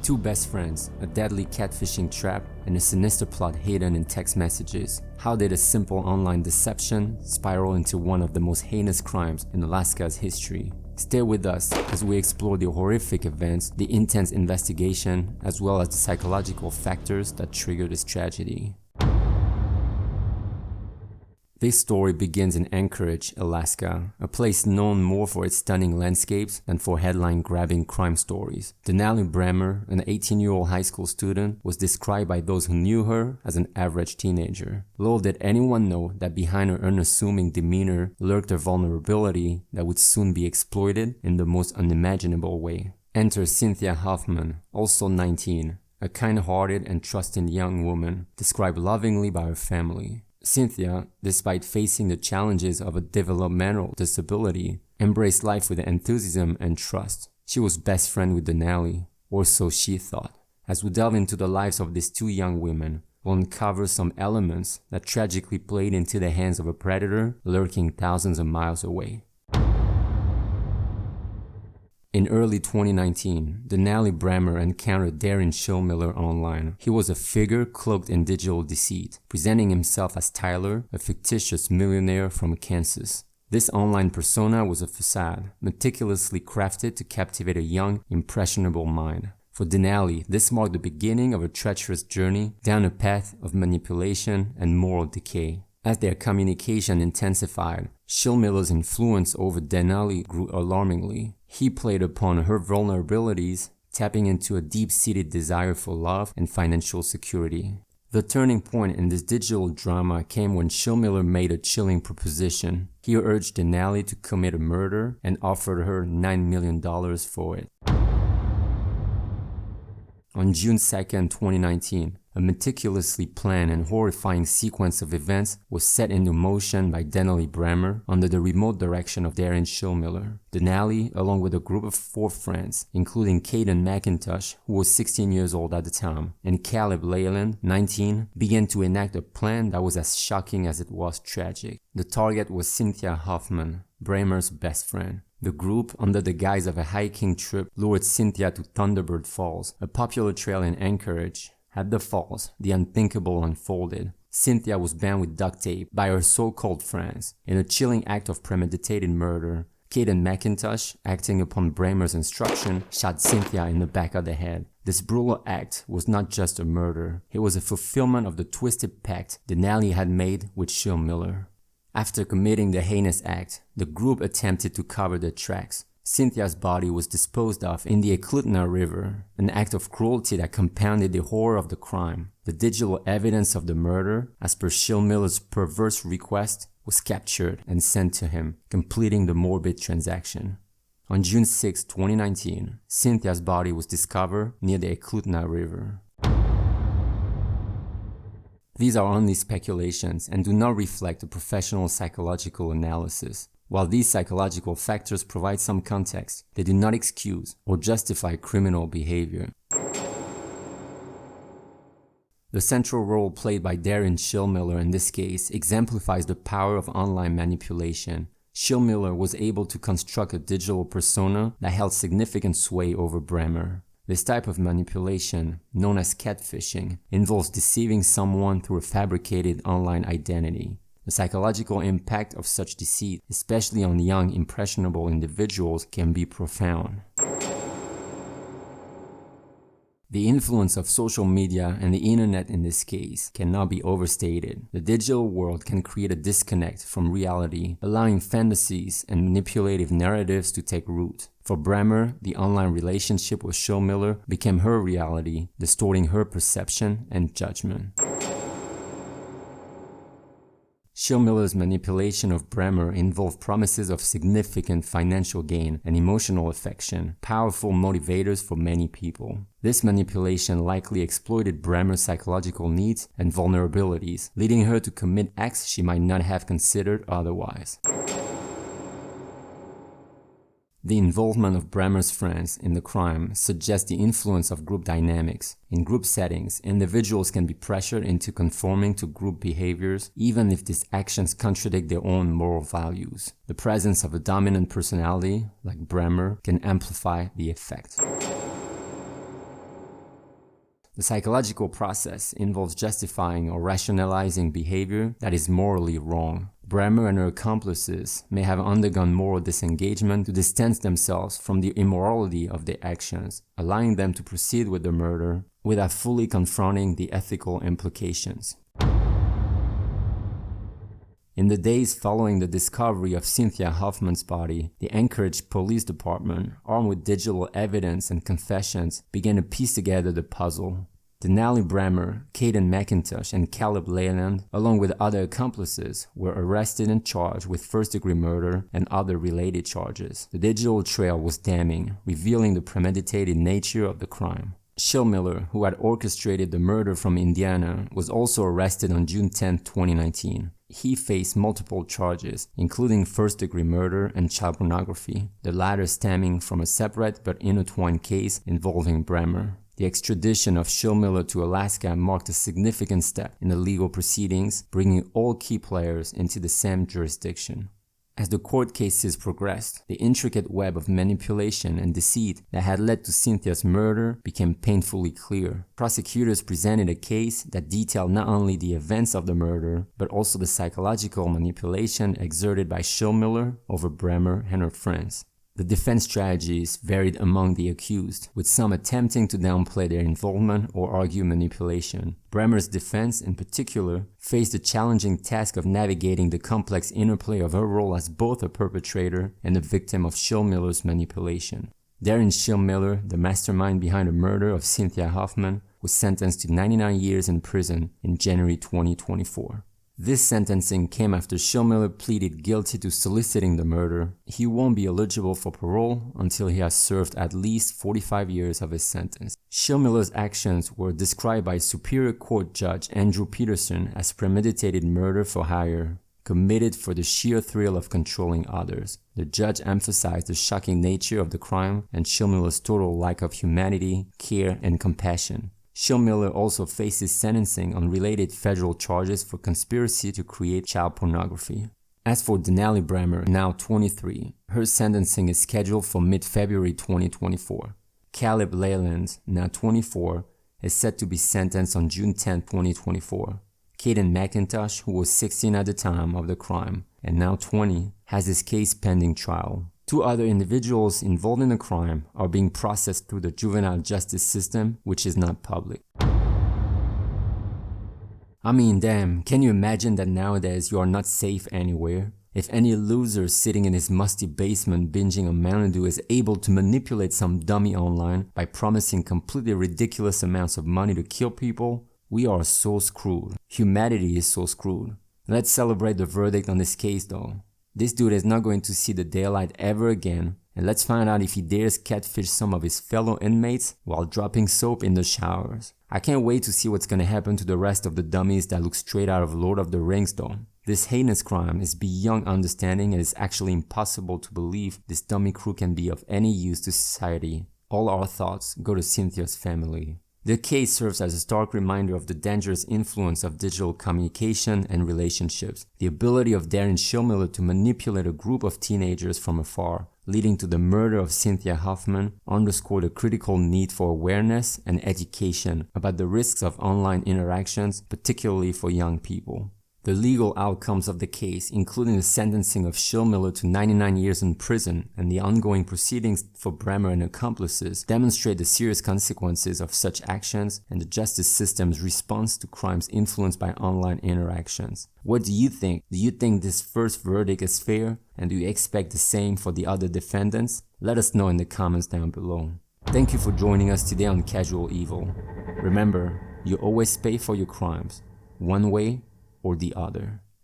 Two best friends, a deadly catfishing trap, and a sinister plot hidden in text messages. How did a simple online deception spiral into one of the most heinous crimes in Alaska's history? Stay with us as we explore the horrific events, the intense investigation, as well as the psychological factors that trigger this tragedy. This story begins in Anchorage, Alaska, a place known more for its stunning landscapes than for headline-grabbing crime stories. Denali Brehmer, an 18-year-old high school student, was described by those who knew her as an average teenager. Little did anyone know that behind her unassuming demeanor lurked a vulnerability that would soon be exploited in the most unimaginable way. Enter Cynthia Hoffman, also 19, a kind-hearted and trusting young woman, described lovingly by her family. Cynthia, despite facing the challenges of a developmental disability, embraced life with enthusiasm and trust. She was best friend with Denali, or so she thought. As we delve into the lives of these two young women, we'll uncover some elements that tragically played into the hands of a predator lurking thousands of miles away. In early 2019, Denali Brehmer encountered Darren Schillmiller online. He was a figure cloaked in digital deceit, presenting himself as Tyler, a fictitious millionaire from Kansas. This online persona was a facade, meticulously crafted to captivate a young, impressionable mind. For Denali, this marked the beginning of a treacherous journey down a path of manipulation and moral decay. As their communication intensified, Schillmiller's influence over Denali grew alarmingly. He played upon her vulnerabilities, tapping into a deep-seated desire for love and financial security. The turning point in this digital drama came when Schillmiller made a chilling proposition. He urged Denali to commit a murder and offered her $9 million for it. On June 2, 2019, a meticulously planned and horrifying sequence of events was set into motion by Denali Brehmer under the remote direction of Darren Schillmiller. Denali, along with a group of 4 friends, including Caden McIntosh, who was 16 years old at the time, and Caleb Leyland, 19, began to enact a plan that was as shocking as it was tragic. The target was Cynthia Hoffman, Brehmer's best friend. The group, under the guise of a hiking trip, lured Cynthia to Thunderbird Falls, a popular trail in Anchorage. At the falls, the unthinkable unfolded. Cynthia was bound with duct tape by her so-called friends. In a chilling act of premeditated murder, Caden McIntosh, acting upon Brehmer's instruction, shot Cynthia in the back of the head. This brutal act was not just a murder. It was a fulfillment of the twisted pact Denali had made with Schillmiller. After committing the heinous act, the group attempted to cover their tracks. Cynthia's body was disposed of in the Eklutna River, an act of cruelty that compounded the horror of the crime. The digital evidence of the murder, as per Schillmiller's perverse request, was captured and sent to him, completing the morbid transaction. On June 6, 2019, Cynthia's body was discovered near the Eklutna River. These are only speculations and do not reflect a professional psychological analysis. While these psychological factors provide some context, they do not excuse or justify criminal behavior. The central role played by Darren Schillmiller in this case exemplifies the power of online manipulation. Schillmiller was able to construct a digital persona that held significant sway over Brehmer. This type of manipulation, known as catfishing, involves deceiving someone through a fabricated online identity. The psychological impact of such deceit, especially on young, impressionable individuals, can be profound. The influence of social media and the internet in this case cannot be overstated. The digital world can create a disconnect from reality, allowing fantasies and manipulative narratives to take root. For Brehmer, the online relationship with Schillmiller became her reality, distorting her perception and judgment. Schillmiller's manipulation of Brehmer involved promises of significant financial gain and emotional affection, powerful motivators for many people. This manipulation likely exploited Brehmer's psychological needs and vulnerabilities, leading her to commit acts she might not have considered otherwise. The involvement of Brehmer's friends in the crime suggests the influence of group dynamics. In group settings, individuals can be pressured into conforming to group behaviors, even if these actions contradict their own moral values. The presence of a dominant personality, like Brehmer, can amplify the effect. The psychological process involves justifying or rationalizing behavior that is morally wrong. Brehmer and her accomplices may have undergone moral disengagement to distance themselves from the immorality of their actions, allowing them to proceed with the murder without fully confronting the ethical implications. In the days following the discovery of Cynthia Hoffman's body, the Anchorage Police Department, armed with digital evidence and confessions, began to piece together the puzzle. Denali Brehmer, Caden McIntosh, and Caleb Leyland, along with other accomplices, were arrested and charged with first-degree murder and other related charges. The digital trail was damning, revealing the premeditated nature of the crime. Schillmiller, who had orchestrated the murder from Indiana, was also arrested on June 10, 2019. He faced multiple charges, including first-degree murder and child pornography, the latter stemming from a separate but intertwined case involving Brehmer. The extradition of Schillmiller to Alaska marked a significant step in the legal proceedings, bringing all key players into the same jurisdiction. As the court cases progressed, the intricate web of manipulation and deceit that had led to Cynthia's murder became painfully clear. Prosecutors presented a case that detailed not only the events of the murder, but also the psychological manipulation exerted by Schillmiller over Brehmer and her friends. The defense strategies varied among the accused, with some attempting to downplay their involvement or argue manipulation. Brehmer's defense, in particular, faced the challenging task of navigating the complex interplay of her role as both a perpetrator and a victim of Schillmiller's manipulation. Darren Schillmiller, the mastermind behind the murder of Cynthia Hoffman, was sentenced to 99 years in prison in January 2024. This sentencing came after Schillmiller pleaded guilty to soliciting the murder. He won't be eligible for parole until he has served at least 45 years of his sentence. Schillmiller's actions were described by Superior Court Judge Andrew Peterson as premeditated murder for hire, committed for the sheer thrill of controlling others. The judge emphasized the shocking nature of the crime and Schillmiller's total lack of humanity, care, and compassion. Schillmiller also faces sentencing on related federal charges for conspiracy to create child pornography. As for Denali Brehmer, now 23, her sentencing is scheduled for mid-February 2024. Caleb Leyland, now 24, is set to be sentenced on June 10, 2024. Caden McIntosh, who was 16 at the time of the crime and now 20, has his case pending trial. Two other individuals involved in the crime are being processed through the juvenile justice system, which is not public. I mean, damn, can you imagine that nowadays you are not safe anywhere? If any loser sitting in his musty basement binging on Mountain Dew is able to manipulate some dummy online by promising completely ridiculous amounts of money to kill people, we are so screwed. Humanity is so screwed. Let's celebrate the verdict on this case though. This dude is not going to see the daylight ever again, and let's find out if he dares catfish some of his fellow inmates while dropping soap in the showers. I can't wait to see what's gonna happen to the rest of the dummies that look straight out of Lord of the Rings though. This heinous crime is beyond understanding and it's actually impossible to believe this dummy crew can be of any use to society. All our thoughts go to Cynthia's family. The case serves as a stark reminder of the dangerous influence of digital communication and relationships. The ability of Darren Schillmiller to manipulate a group of teenagers from afar, leading to the murder of Cynthia Hoffman, underscored the critical need for awareness and education about the risks of online interactions, particularly for young people. The legal outcomes of the case, including the sentencing of Schillmiller to 99 years in prison and the ongoing proceedings for Brehmer and accomplices, demonstrate the serious consequences of such actions and the justice system's response to crimes influenced by online interactions. What do you think? Do you think this first verdict is fair? And do you expect the same for the other defendants? Let us know in the comments down below. Thank you for joining us today on Casual Evil. Remember, you always pay for your crimes, one way or the other.